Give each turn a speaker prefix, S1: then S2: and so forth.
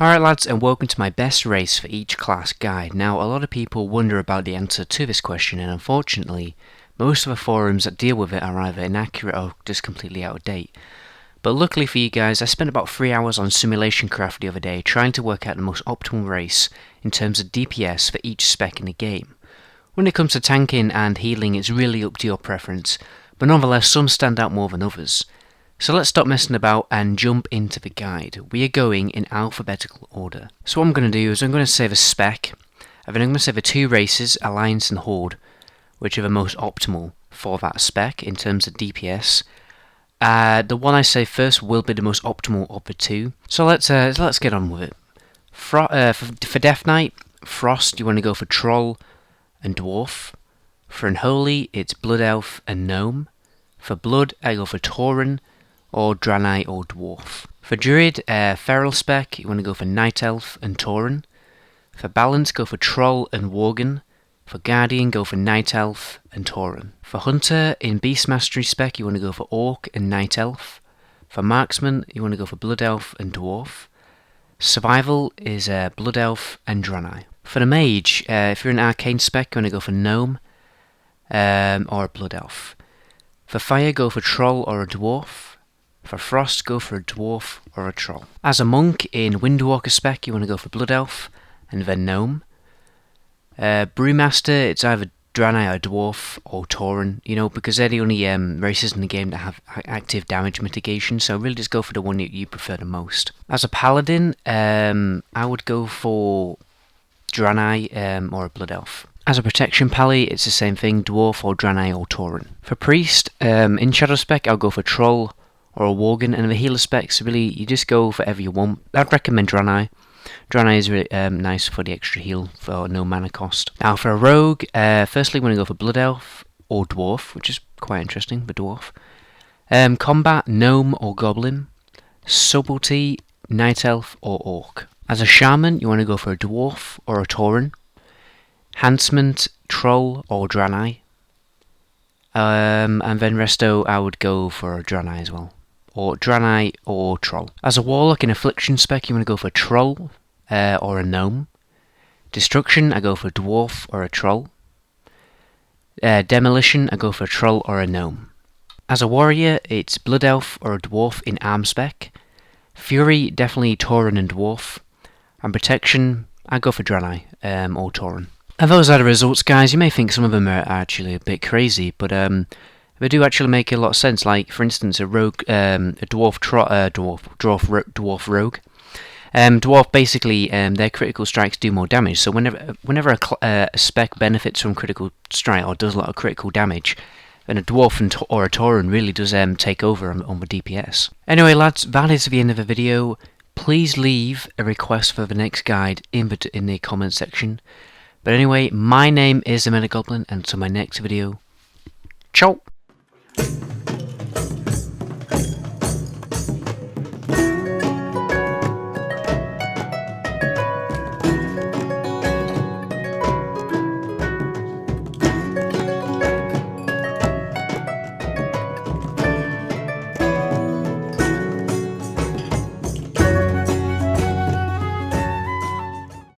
S1: Alright lads, and welcome to my best race for each class guide. Now, a lot of people wonder about the answer to this question, and unfortunately, most of the forums that deal with it are either inaccurate or just completely out of date. But luckily for you guys, I spent about 3 hours on Simulation Craft the other day trying to work out the most optimal race in terms of DPS for each spec in the game. When it comes to tanking and healing, it's really up to your preference, but nonetheless some stand out more than others. So let's stop messing about and jump into the guide. We are going in alphabetical order. So what I'm going to do is I'm going to say the spec, and then I'm going to say the two races, Alliance and Horde, which are the most optimal for that spec in terms of DPS. The one I say first will be the most optimal of the two. So let's get on with it. For Death Knight, Frost, you want to go for Troll and Dwarf. For Unholy, it's Blood Elf and Gnome. For Blood, I go for Tauren, or Draenei or Dwarf. For Druid, Feral spec, you want to go for Night Elf and Tauren. For Balance, go for Troll and Worgen. For Guardian, go for Night Elf and Tauren. For Hunter, in Beast Mastery spec, you want to go for Orc and Night Elf. For Marksman, you want to go for Blood Elf and Dwarf. Survival is Blood Elf and Draenei. For the Mage, if you're an Arcane spec, you want to go for Gnome or a Blood Elf. For Fire, go for Troll or a Dwarf. For Frost, go for a Dwarf or a Troll. As a Monk, in Windwalker spec, you want to go for Blood Elf and then Gnome. Brewmaster, it's either Draenei or Dwarf or Tauren, because they're the only races in the game that have active damage mitigation, so really just go for the one that you prefer the most. As a Paladin, I would go for Draenei or a Blood Elf. As a Protection Pally, it's the same thing, Dwarf or Draenei or Tauren. For Priest, in Shadow spec, I'll go for Troll or a Worgen, and the healer specs, really, you just go for whatever you want. I'd recommend Draenei. Draenei is really nice for the extra heal for no mana cost. Now for a Rogue, firstly we want to go for Blood Elf or Dwarf, which is quite interesting, the Dwarf. Combat, Gnome or Goblin. Subtlety, Night Elf or Orc. As a Shaman, you want to go for a Dwarf or a Tauren. Enhancement, Troll or Draenei. And then Resto, I would go for a Draenei as well. Or Draenei or Troll. As a Warlock in Affliction spec, you want to go for a Troll or a Gnome. Destruction, I go for a Dwarf or a Troll. Demolition, I go for a Troll or a Gnome. As a Warrior, it's Blood Elf or a Dwarf in Arm spec. Fury, definitely Tauren and Dwarf. And Protection, I go for Draenei or Tauren. And those are the results, guys. You may think some of them are actually a bit crazy, but they do actually make a lot of sense. Like, for instance, a rogue, dwarf rogue. Dwarf, basically, their critical strikes do more damage. So whenever a spec benefits from critical strike or does a lot of critical damage, then a dwarf or a Tauren really does take over on the DPS. Anyway, lads, that is the end of the video. Please leave a request for the next guide in the comment section. But anyway, my name is the Goblin, and until my next video, ciao!